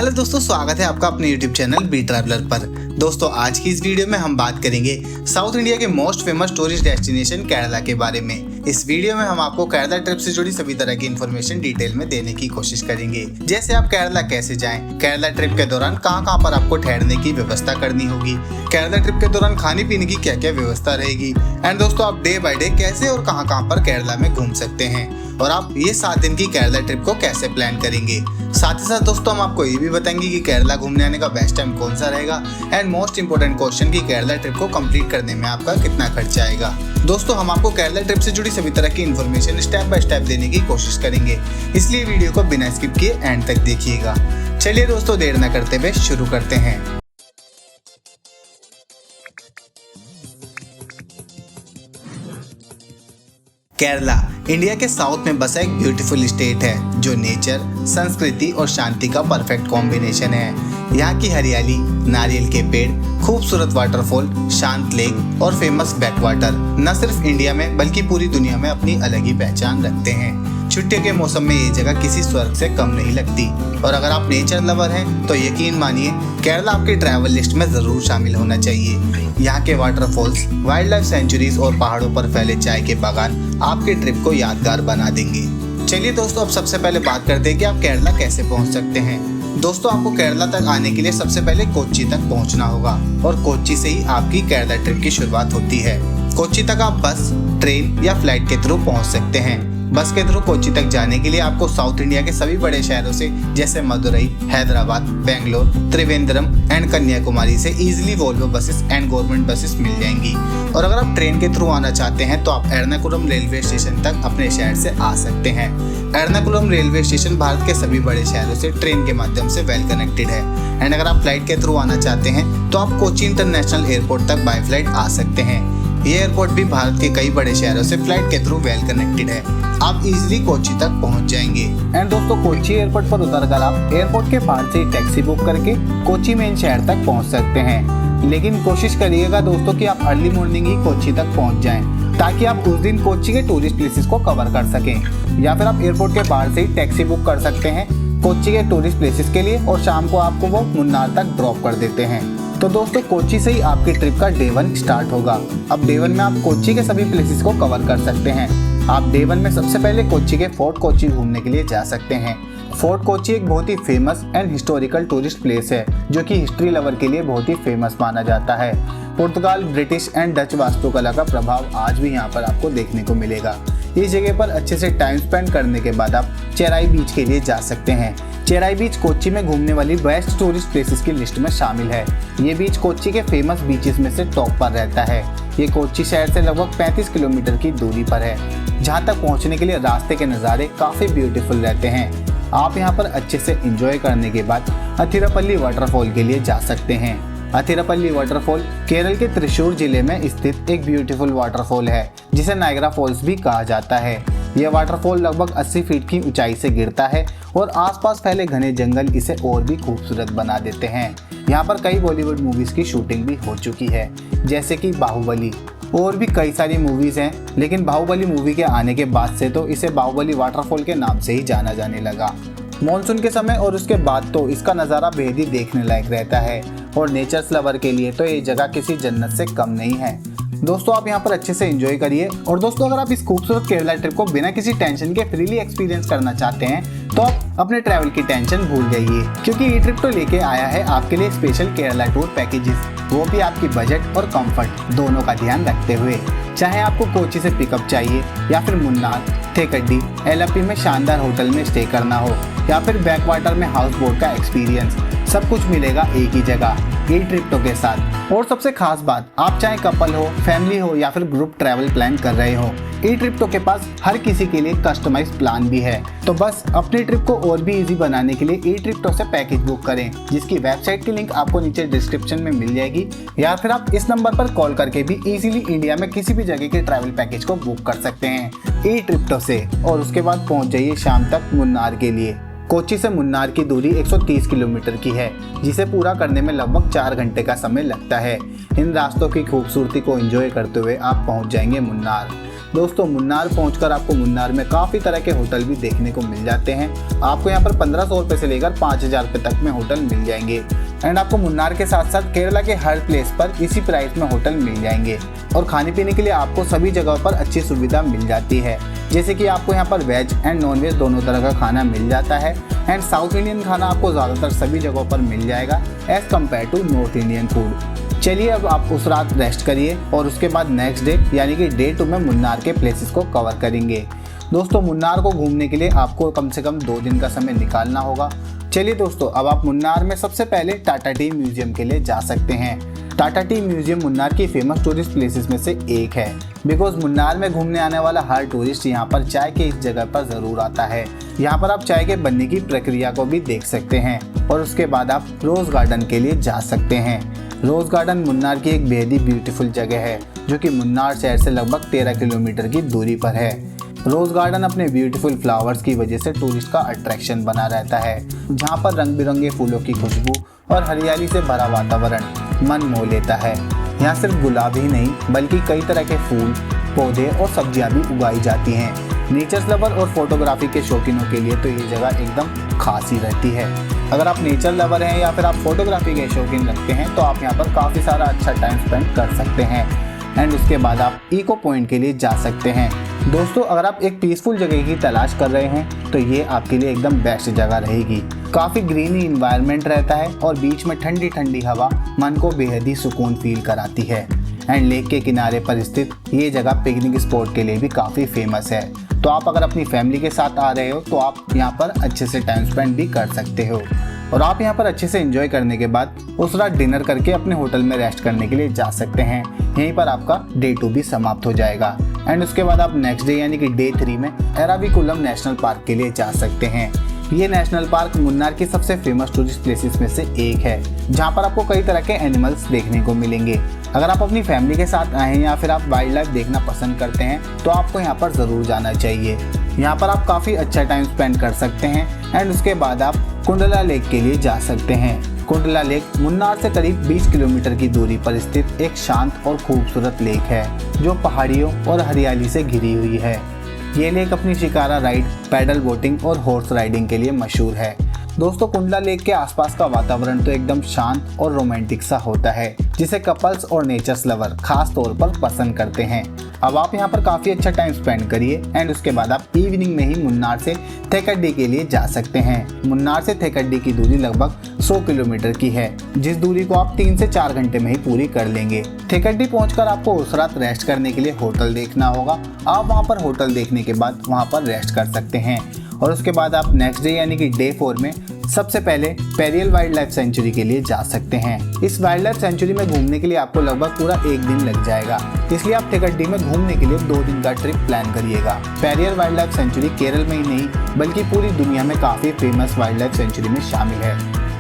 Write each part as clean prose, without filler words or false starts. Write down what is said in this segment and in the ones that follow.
Hello दोस्तों, स्वागत है आपका अपने YouTube चैनल बी ट्रैवलर पर। दोस्तों आज की इस वीडियो में हम बात करेंगे साउथ इंडिया के most famous tourist destination Kerala के बारे में। इस वीडियो में हम आपको केरला ट्रिप से जुड़ी सभी तरह की इन्फॉर्मेशन डिटेल में देने की कोशिश करेंगे, जैसे आप केरला कैसे जाएं, केरला ट्रिप के दौरान कहां पर आपको ठहरने की व्यवस्था करनी होगी, केरला ट्रिप के दौरान खाने पीने की क्या क्या व्यवस्था रहेगी, एंड दोस्तों आप डे बाय डे कैसे और कहां पर केरला में घूम सकते हैं, और आप ये 7 दिन की केरला ट्रिप को कैसे प्लान करेंगे। साथ ही साथ दोस्तों हम आपको ये भी बताएंगे कि केरला घूमने आने का बेस्ट टाइम कौन सा रहेगा, एंड मोस्ट इंपोर्टेंट क्वेश्चन कि केरला ट्रिप को कंप्लीट करने में आपका कितना खर्चा आएगा। दोस्तों हम आपको केरला ट्रिप से जुड़ी सभी तरह की इन्फॉर्मेशन स्टेप बाय स्टेप देने की कोशिश करेंगे, इसलिए वीडियो को बिना स्किप किए एंड तक देखिएगा। चलिए दोस्तों देर न करते हुए शुरू करते हैं। केरला इंडिया के साउथ में बसा एक ब्यूटीफुल स्टेट है जो नेचर, संस्कृति और शांति का परफेक्ट कॉम्बिनेशन है। यहाँ की हरियाली, नारियल के पेड़, खूबसूरत वाटरफॉल, शांत लेक और फेमस बैकवाटर न सिर्फ इंडिया में बल्कि पूरी दुनिया में अपनी अलग ही पहचान रखते हैं। छुट्टियों के मौसम में ये जगह किसी स्वर्ग से कम नहीं लगती, और अगर आप नेचर लवर हैं तो यकीन मानिए केरला आपकी ट्रैवल लिस्ट में जरूर शामिल होना चाहिए। यहाँ के वाटरफॉल्स, वाइल्ड लाइफ सेंचुरीज और पहाड़ों पर फैले चाय के बागान आपके ट्रिप को यादगार बना देंगे। चलिए दोस्तों अब सबसे पहले बात करते हैं कि आप केरला कैसे पहुँच सकते हैं। दोस्तों आपको केरला तक आने के लिए सबसे पहले कोच्चि तक पहुंचना होगा, और कोच्चि से ही आपकी केरला ट्रिप की शुरुआत होती है। कोच्चि तक आप बस, ट्रेन या फ्लाइट के थ्रू पहुंच सकते हैं। बस के थ्रू कोच्चि तक जाने के लिए आपको साउथ इंडिया के सभी बड़े शहरों से जैसे मदुरई, हैदराबाद, बेंगलोर, त्रिवेंद्रम एंड कन्याकुमारी से easily Volvo buses and government buses मिल जाएंगी। और अगर आप ट्रेन के थ्रू आना चाहते हैं तो आप एर्नाकुलम रेलवे स्टेशन तक अपने शहर से आ सकते हैं। एर्नाकुलम रेलवे स्टेशन भारत के सभी बड़े शहरों से ट्रेन के माध्यम से वेल कनेक्टेड है। एंड अगर आप फ्लाइट के थ्रू आना चाहते हैं तो आप कोच्चि इंटरनेशनल एयरपोर्ट तक बाय फ्लाइट आ सकते हैं। ये एयरपोर्ट भी भारत के कई बड़े शहरों से फ्लाइट के थ्रू वेल कनेक्टेड है। आप इजीली कोच्चि तक पहुंच जाएंगे। एंड दोस्तों कोच्चि एयरपोर्ट पर उतरकर आप एयरपोर्ट के बाहर से टैक्सी बुक करके कोच्चि मेन शहर तक पहुंच सकते हैं। लेकिन कोशिश करिएगा दोस्तों कि आप अर्ली मॉर्निंग ही कोच्चि तक पहुंच जाएं, ताकि आप उस दिन कोच्चि के टूरिस्ट प्लेसेस को कवर कर सकें। या फिर आप एयरपोर्ट के बाहर से ही टैक्सी बुक कर सकते हैं कोच्चि के टूरिस्ट प्लेसेस के लिए, और शाम को आपको वो मुन्नार तक ड्रॉप कर देते हैं। तो दोस्तों कोच्चि से ही आपकी ट्रिप का डे 1 स्टार्ट होगा। अब डे 1 में आप कोच्चि के सभी प्लेसेस को कवर कर सकते हैं। आप डे 1 में सबसे पहले कोच्चि के फोर्ट कोच्चि घूमने के लिए जा सकते हैं। फोर्ट कोच्चि एक बहुत ही famous and historical tourist place है, जो कि हिस्ट्री लवर के लिए बहुत ही फेमस माना जाता है। पुर्तगाल, ब्रिटिश एंड डच वास्तुकला का प्रभाव आज भी यहाँ पर आपको देखने को मिलेगा। इस जगह पर अच्छे से टाइम स्पेंड करने के बाद आप चेराई बीच के लिए जा सकते हैं। चेराई बीच कोच्चि में घूमने वाली बेस्ट टूरिस्ट प्लेसेस की लिस्ट में शामिल है। ये बीच कोच्चि के फेमस बीचेस में से टॉप पर रहता है। ये कोच्चि शहर से लगभग 35 किलोमीटर की दूरी पर है, जहाँ तक पहुँचने के लिए रास्ते के नज़ारे काफ़ी ब्यूटीफुल रहते हैं। आप यहाँ पर अच्छे से एंजॉय करने के बाद अथिरापल्ली वाटरफॉल के लिए जा सकते हैं। अथिरापल्ली वाटरफॉल केरल के त्रिशूर जिले में स्थित एक ब्यूटीफुल वाटरफॉल है, जिसे नायग्रा फॉल्स भी कहा जाता है। यह वाटरफॉल लगभग 80 फीट की ऊंचाई से गिरता है, और आसपास फैले घने जंगल इसे और भी खूबसूरत बना देते हैं। यहाँ पर कई बॉलीवुड मूवीज की शूटिंग भी हो चुकी है, जैसे कि बाहुबली, और भी कई सारी मूवीज हैं। लेकिन बाहुबली मूवी के आने के बाद से तो इसे बाहुबली वाटरफॉल के नाम से ही जाना जाने लगा। मॉनसून के समय और उसके बाद तो इसका नज़ारा बेहद ही देखने लायक रहता है, और नेचर्स लवर के लिए तो ये जगह किसी जन्नत से कम नहीं है। दोस्तों आप यहाँ पर अच्छे से एंजॉय करिए। और दोस्तों अगर आप इस खूबसूरत केरला ट्रिप को बिना किसी टेंशन के फ्रीली एक्सपीरियंस करना चाहते हैं तो आप अपने ट्रैवल की टेंशन भूल जाइए, क्योंकि ये ट्रिप तो लेके आया है आपके लिए स्पेशल केरला टूर पैकेजेस, वो भी आपकी बजट और कंफर्ट दोनों का ध्यान रखते हुए। चाहे आपको कोच्चि से पिकअप चाहिए, या फिर मुन्नार, थेकड्डी, एलएपी में शानदार होटल में स्टे करना हो, या फिर बैकवाटर में हाउस बोट का एक्सपीरियंस, सब कुछ मिलेगा एक ही जगह ई ट्रिप्टो के साथ। और सबसे खास बात, आप चाहे कपल हो, फैमिली हो या फिर ग्रुप ट्रैवल प्लान कर रहे हो, ई ट्रिप्टो के पास हर किसी के लिए कस्टमाइज्ड प्लान भी है। तो बस अपनी ट्रिप को और भी इजी बनाने के लिए ई ट्रिप्टो से पैकेज बुक करें, जिसकी वेबसाइट की लिंक आपको नीचे डिस्क्रिप्शन में मिल जाएगी, या फिर आप इस नंबर पर कॉल करके भी इजीली इंडिया में किसी भी जगह के ट्रैवल पैकेज को बुक कर सकते हैं ई ट्रिप्टो से। और उसके बाद पहुंच जाइए शाम तक मुन्नार के लिए। कोच्चि से मुन्नार की दूरी 130 किलोमीटर की है, जिसे पूरा करने में लगभग 4 घंटे का समय लगता है। इन रास्तों की खूबसूरती को एंजॉय करते हुए आप पहुंच जाएंगे मुन्नार। दोस्तों मुन्नार पहुंचकर आपको मुन्नार में काफ़ी तरह के होटल भी देखने को मिल जाते हैं। आपको यहाँ पर 1500 रुपये से लेकर 5000 रुपये तक में होटल मिल जाएंगे। एंड आपको मुन्नार के साथ साथ केरला के हर प्लेस पर इसी प्राइस में होटल मिल जाएंगे। और खाने पीने के लिए आपको सभी जगहों पर अच्छी सुविधा मिल जाती है, जैसे कि आपको यहाँ पर वेज एंड नॉन वेज दोनों तरह का खाना मिल जाता है। एंड साउथ इंडियन खाना आपको ज़्यादातर सभी जगहों पर मिल जाएगा as compare to North Indian food. चलिए अब आप उस रात रेस्ट करिए और उसके बाद नेक्स्ट डे यानी कि डे 2 में मुन्नार के प्लेसेस को कवर करेंगे। दोस्तों मुन्नार को घूमने के लिए आपको कम से कम 2 दिन का समय निकालना होगा। चलिए दोस्तों अब आप मुन्नार में सबसे पहले टाटा टी म्यूजियम के लिए जा सकते हैं। टाटा टी म्यूजियम मुन्नार की फेमस टूरिस्ट प्लेसेस में से एक है, बिकॉज मुन्नार में घूमने आने वाला हर टूरिस्ट यहाँ पर चाय के इस जगह पर ज़रूर आता है। यहाँ पर आप चाय के बनने की प्रक्रिया को भी देख सकते हैं और उसके बाद आप रोज़ गार्डन के लिए जा सकते हैं। रोज़ गार्डन मुन्नार की एक बेहद ही ब्यूटीफुल जगह है जो कि मुन्नार शहर से लगभग 13 किलोमीटर की दूरी पर है। रोज़ गार्डन अपने ब्यूटीफुल फ्लावर्स की वजह से टूरिस्ट का अट्रैक्शन बना रहता है, जहाँ पर रंग बिरंगे फूलों की खुशबू और हरियाली से भरा वातावरण मन मोह लेता है। यहाँ सिर्फ गुलाब ही नहीं बल्कि कई तरह के फूल, पौधे और सब्जियाँ भी उगाई जाती हैं। नेचर लवर और फोटोग्राफी के शौकीनों के लिए तो ये जगह एकदम खास ही रहती है। अगर आप नेचर लवर हैं या फिर आप फोटोग्राफी के शौकीन रखते हैं तो आप यहाँ पर काफ़ी सारा अच्छा टाइम स्पेंड कर सकते हैं। एंड उसके बाद आप इको पॉइंट के लिए जा सकते हैं। दोस्तों अगर आप एक पीसफुल जगह की तलाश कर रहे हैं तो ये आपके लिए एकदम बेस्ट जगह रहेगी। काफ़ी ग्रीनी इन्वायरमेंट रहता है और बीच में ठंडी ठंडी हवा मन को बेहद ही सुकून फील कराती है। एंड लेक के किनारे पर स्थित ये जगह पिकनिक स्पॉट के लिए भी काफ़ी फेमस है। तो आप अगर अपनी फैमिली के साथ आ रहे हो तो आप यहाँ पर अच्छे से टाइम स्पेंड भी कर सकते हो। और आप यहाँ पर अच्छे से एंजॉय करने के बाद उस रात डिनर करके अपने होटल में रेस्ट करने के लिए जा सकते हैं। यहीं पर आपका डे 2 भी समाप्त हो जाएगा। एंड उसके बाद आप नेक्स्ट डे यानी कि डे 3 में एराविकुलम नेशनल पार्क के लिए जा सकते हैं। ये नेशनल पार्क मुन्नार की सबसे फेमस टूरिस्ट प्लेसेस में से एक है, जहाँ पर आपको कई तरह के एनिमल्स देखने को मिलेंगे। अगर आप अपनी फैमिली के साथ आए हैं या फिर आप वाइल्ड लाइफ देखना पसंद करते हैं तो आपको यहाँ पर ज़रूर जाना चाहिए। यहाँ पर आप काफ़ी अच्छा टाइम स्पेंड कर सकते हैं। एंड उसके बाद आप कुंडला लेक के लिए जा सकते हैं। कुंडला लेक मुन्नार से करीब 20 किलोमीटर की दूरी पर स्थित एक शांत और खूबसूरत लेक है जो पहाड़ियों और हरियाली से घिरी हुई है। ये लेक अपनी शिकारा राइड, पैडल बोटिंग और हॉर्स राइडिंग के लिए मशहूर है। दोस्तों कुंडला लेक के आसपास का वातावरण तो एकदम शांत और रोमांटिक सा होता है, जिसे कपल्स और नेचर्स लवर खास तौर पर पसंद करते हैं। अब आप यहाँ पर काफ़ी अच्छा टाइम स्पेंड करिए। एंड उसके बाद आप इवनिंग में ही मुन्नार से थेकड्डी के लिए जा सकते हैं। मुन्नार से थेकड्डी की दूरी लगभग 100 किलोमीटर की है, जिस दूरी को आप 3 से 4 घंटे में ही पूरी कर लेंगे। थेकड्डी पहुंचकर आपको उस रात रेस्ट करने के लिए होटल देखना होगा। आप वहां पर होटल देखने के बाद वहां पर रेस्ट कर सकते हैं। और उसके बाद आप नेक्स्ट डे यानी कि डे 4 में सबसे पहले पेरियल वाइल्ड लाइफ सेंचुरी के लिए जा सकते हैं। इस वाइल्ड लाइफ सेंचुरी में घूमने के लिए आपको लगभग पूरा 1 दिन लग जाएगा, इसलिए आप थेकड्डी में घूमने के लिए 2 दिन का ट्रिप प्लान करिएगा। Periyar wild life sanctuary Kerala में ही नहीं बल्कि पूरी दुनिया में काफ़ी फेमस वाइल्ड लाइफ सेंचुरी में शामिल है।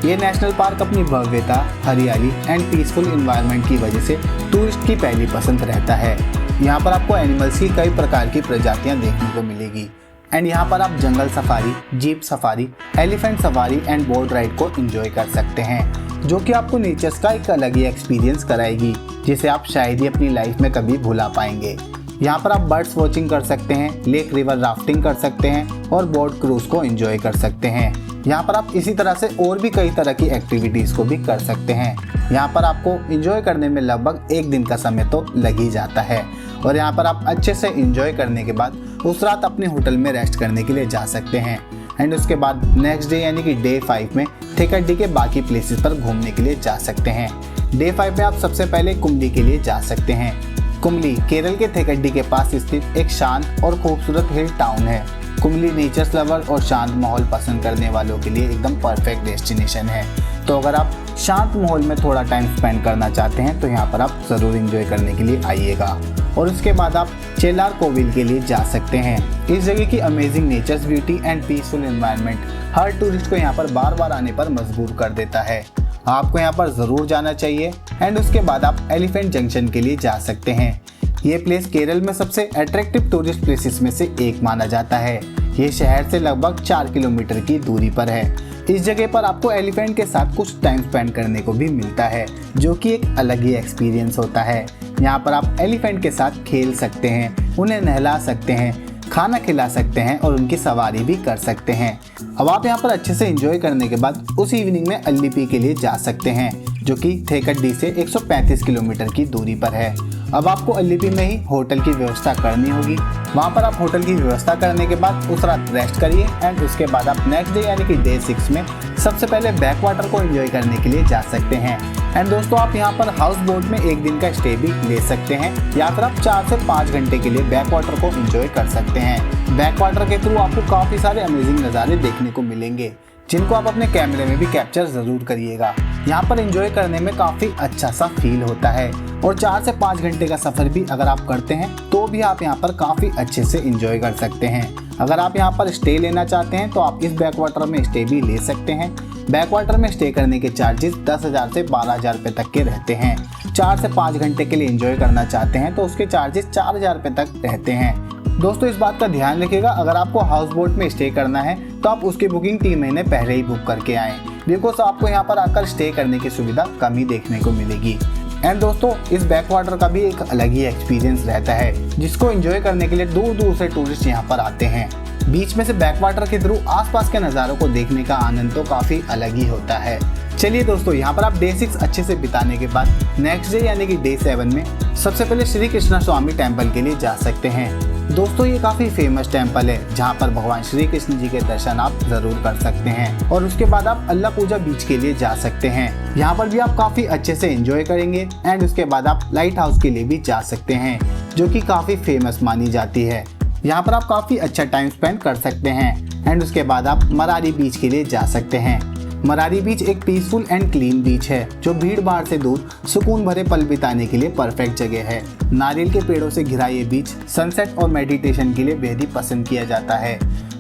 ये नेशनल पार्क अपनी भव्यता, हरियाली एंड पीसफुल इन्वायरमेंट की वजह से टूरिस्ट की पहली पसंद रहता है। यहाँ पर आपको एनिमल्स की कई प्रकार की प्रजातियाँ देखने को मिलेगी। एंड यहाँ पर आप जंगल safari, jeep safari, elephant safari and boat ride को एंजॉय कर सकते हैं, जो कि आपको नेचर्स का एक अलग ही एक्सपीरियंस कराएगी, जिसे आप शायद ही अपनी लाइफ में कभी भुला पाएंगे। यहाँ पर आप बर्ड्स वॉचिंग कर सकते हैं, लेक रिवर राफ्टिंग कर सकते हैं और बोट क्रूज को एंजॉय कर सकते हैं। यहाँ पर आप इसी तरह से और भी कई तरह की एक्टिविटीज़ को भी कर सकते हैं। यहाँ पर आपको एंजॉय करने में लगभग 1 दिन का समय तो लग ही जाता है। और यहाँ पर आप अच्छे से एंजॉय करने के बाद उस रात अपने होटल में रेस्ट करने के लिए जा सकते हैं। एंड उसके बाद नेक्स्ट डे यानी कि डे 5 में थेकड्डी के बाकी प्लेसेस पर घूमने के लिए जा सकते हैं। डे 5 में आप सबसे पहले कुमली के लिए जा सकते हैं। कुमली केरल के थेकड्डी के पास स्थित एक शांत और खूबसूरत हिल टाउन है। कुमली नेचर्स लवर और शांत माहौल पसंद करने वालों के लिए एकदम परफेक्ट डेस्टिनेशन है। तो अगर आप शांत माहौल में थोड़ा टाइम स्पेंड करना चाहते हैं तो यहाँ पर आप ज़रूर एंजॉय करने के लिए आइएगा। और उसके बाद आप चेलार कोविल के लिए जा सकते हैं। इस जगह की amazing nature's beauty and peaceful environment हर टूरिस्ट को यहाँ पर बार बार आने पर मजबूर कर देता है। आपको यहाँ पर ज़रूर जाना चाहिए। एंड उसके बाद आप एलिफेंट जंक्शन के लिए जा सकते हैं। ये प्लेस केरल में सबसे अट्रैक्टिव टूरिस्ट प्लेसेस में से एक माना जाता है। ये शहर से लगभग 4 किलोमीटर की दूरी पर है। इस जगह पर आपको एलिफेंट के साथ कुछ टाइम स्पेंड करने को भी मिलता है, जो कि एक अलग ही एक्सपीरियंस होता है। यहाँ पर आप एलिफेंट के साथ खेल सकते हैं, उन्हें नहला सकते हैं, खाना खिला सकते हैं और उनकी सवारी भी कर सकते हैं। अब आप यहाँ पर अच्छे से एंजॉय करने के बाद उस इवनिंग में अल्लीपी के लिए जा सकते हैं, जो कि थेकड्डी से 135 किलोमीटर की दूरी पर है। अब आपको अल्लीपी में ही होटल की व्यवस्था करनी होगी। वहाँ पर आप होटल की व्यवस्था करने के बाद उस रात रेस्ट करिए एंड उसके बाद आप नेक्स्ट डे यानी कि डे 6 में सबसे पहले बैक वाटर को एंजॉय करने के लिए जा सकते हैं। एंड दोस्तों आप यहाँ पर हाउस बोट में एक दिन का स्टे भी ले सकते हैं या फिर आप 4 से 5 घंटे के लिए बैक वाटर को एंजॉय कर सकते हैं। बैक वाटर के थ्रू आपको काफ़ी सारे अमेजिंग नज़ारे देखने को मिलेंगे, जिनको आप अपने कैमरे में भी कैप्चर ज़रूर करिएगा। यहाँ पर एंजॉय करने में काफ़ी अच्छा सा फील होता है और 4 से 5 घंटे का सफ़र भी अगर आप करते हैं तो भी आप यहाँ पर काफ़ी अच्छे से एंजॉय कर सकते हैं। अगर आप यहाँ पर स्टे लेना चाहते हैं तो आप इस बैक वाटर में स्टे भी ले सकते हैं। बैक वाटर में स्टे करने के चार्जेस 10,000 से 12,000 रुपये तक के रहते हैं। 4 से 5 घंटे के लिए एंजॉय करना चाहते हैं तो उसके चार्जेस 4,000 रुपये तक रहते हैं। दोस्तों इस बात का ध्यान रखिएगा, अगर आपको हाउस बोट में स्टे करना है तो आप उसकी बुकिंग 3 महीने पहले ही बुक करके आएँ, बिकॉज आपको यहाँ पर आकर स्टे करने की सुविधा कम ही देखने को मिलेगी। एंड दोस्तों इस बैक वाटर का भी एक अलग ही एक्सपीरियंस रहता है, जिसको एंजॉय करने के लिए दूर दूर से टूरिस्ट यहाँ पर आते हैं। बीच में से बैक वाटर के थ्रू आसपास के नज़ारों को देखने का आनंद तो काफ़ी अलग ही होता है। चलिए दोस्तों यहाँ पर आप डे 6 अच्छे से बिताने के बाद नेक्स्ट डे यानी कि डे 7 में सबसे पहले श्री कृष्ण स्वामी टेम्पल के लिए जा सकते हैं। दोस्तों ये काफ़ी फेमस टेम्पल है, जहाँ पर भगवान श्री कृष्ण जी के दर्शन आप ज़रूर कर सकते हैं। और उसके बाद आप अल्लापूजा बीच के लिए जा सकते हैं। यहाँ पर भी आप काफ़ी अच्छे से एंजॉय करेंगे एंड उसके बाद आप लाइट हाउस के लिए भी जा सकते हैं, जो कि काफ़ी फेमस मानी जाती है। यहाँ पर आप काफ़ी अच्छा टाइम स्पेंड कर सकते हैं एंड उसके बाद आप मरारी बीच के लिए जा सकते हैं। मरारी बीच एक पीसफुल एंड क्लीन बीच है, जो भीड़ भाड़ से दूर सुकून भरे पल बिताने के लिए परफेक्ट जगह है। नारियल के पेड़ों से घिरा ये बीच सनसेट और मेडिटेशन के लिए बेहद ही पसंद किया जाता है।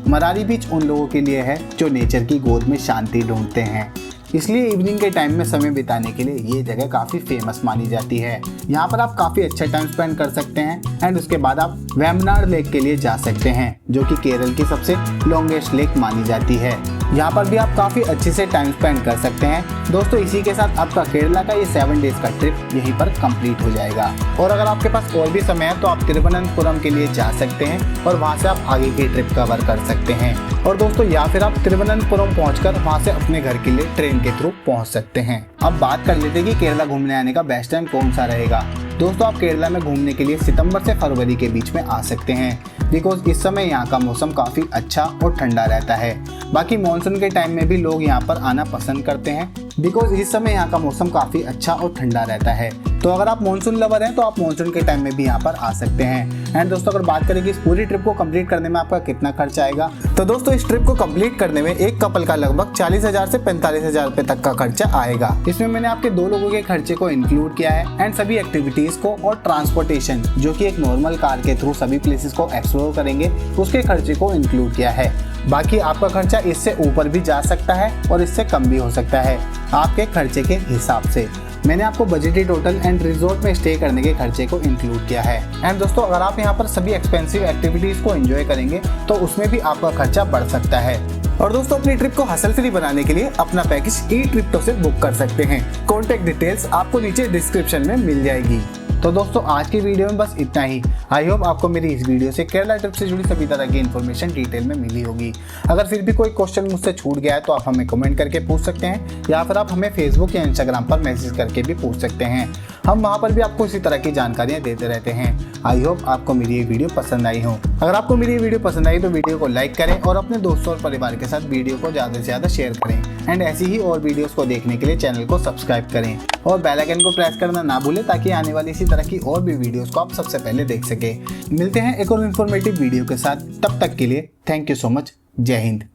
मरारी बीच उन लोगों के लिए है जो नेचर की गोद में शांति ढूंढते हैं, इसलिए इवनिंग के टाइम में समय बिताने के लिए ये जगह काफ़ी फेमस मानी जाती है। यहाँ पर आप काफ़ी अच्छा टाइम स्पेंड कर सकते हैं एंड उसके बाद आप वेम्बनाड लेक के लिए जा सकते हैं, जो कि केरल की सबसे लॉन्गेस्ट लेक मानी जाती है। यहाँ पर भी आप काफ़ी अच्छे से टाइम स्पेंड कर सकते हैं। दोस्तों इसी के साथ आपका केरला का ये 7 डेज का ट्रिप यहीं पर कंप्लीट हो जाएगा। और अगर आपके पास और भी समय है तो आप तिरुवनंतपुरम के लिए जा सकते हैं और वहाँ से आप आगे की ट्रिप कवर कर सकते हैं। और दोस्तों या फिर आप तिरुवनंतपुरम पहुँचकर वहाँ से अपने घर के लिए ट्रेन के थ्रू पहुँच सकते हैं। अब बात कर लेते हैं कि केरला घूमने आने का बेस्ट टाइम कौन सा रहेगा। दोस्तों आप केरला में घूमने के लिए सितंबर से फरवरी के बीच में आ सकते हैं, बिकॉज इस समय यहाँ का मौसम काफ़ी अच्छा और ठंडा रहता है। बाकी मानसून के टाइम में भी लोग यहाँ पर आना पसंद करते हैं, बिकॉज इस समय यहाँ का मौसम काफ़ी अच्छा और ठंडा रहता है। तो अगर आप मानसून लवर हैं तो आप मानसून के टाइम में भी यहाँ पर आ सकते हैं। एंड दोस्तों अगर बात करें कि इस पूरी ट्रिप को कंप्लीट करने में आपका कितना खर्च आएगा, तो दोस्तों इस ट्रिप को कंप्लीट करने में एक कपल का लगभग 40,000 से 45,000 रुपये तक का खर्चा आएगा। इसमें मैंने आपके 2 लोगों के खर्चे को इंक्लूड किया है एंड सभी एक्टिविटीज़ को और ट्रांसपोर्टेशन, जो कि एक नॉर्मल कार के थ्रू सभी प्लेसेस को एक्सप्लोर करेंगे, उसके खर्चे को इंक्लूड किया है। बाकी आपका खर्चा इससे ऊपर भी जा सकता है और इससे कम भी हो सकता है आपके खर्चे के हिसाब से। मैंने आपको बजटेड होटल एंड रिजॉर्ट में स्टे करने के खर्चे को इंक्लूड किया है। एंड दोस्तों अगर आप यहाँ पर सभी एक्सपेंसिव एक्टिविटीज़ को एंजॉय करेंगे तो उसमें भी आपका खर्चा बढ़ सकता है। और दोस्तों अपनी ट्रिप को हासिल फ्री बनाने के लिए अपना पैकेज ई-ट्रिप्टो से बुक कर सकते हैं। कॉन्टैक्ट डिटेल्स आपको नीचे डिस्क्रिप्शन में मिल जाएगी। तो दोस्तों आज की वीडियो में बस इतना ही। आई होप आपको मेरी इस वीडियो से केरला ट्रिप से जुड़ी सभी तरह की इन्फॉर्मेशन डिटेल में मिली होगी। अगर फिर भी कोई क्वेश्चन मुझसे छूट गया है तो आप हमें कमेंट करके पूछ सकते हैं या फिर आप हमें फेसबुक या इंस्टाग्राम पर मैसेज करके भी पूछ सकते हैं। हम वहाँ पर भी आपको इसी तरह की जानकारियाँ देते रहते हैं। आई होप आपको मेरी ये वीडियो पसंद आई हो। अगर आपको मेरी ये वीडियो पसंद आई तो वीडियो को लाइक करें और अपने दोस्तों और परिवार के साथ वीडियो को ज़्यादा से ज़्यादा शेयर करें। एंड ऐसी ही और वीडियोस को देखने के लिए चैनल को सब्सक्राइब करें और बेल आइकन को प्रेस करना ना भूलें, ताकि आने वाली इसी तरह की और भी वीडियोस को आप सबसे पहले देख सकें। मिलते हैं एक और इन्फॉर्मेटिव वीडियो के साथ, तब तक के लिए थैंक यू सो मच। जय हिंद।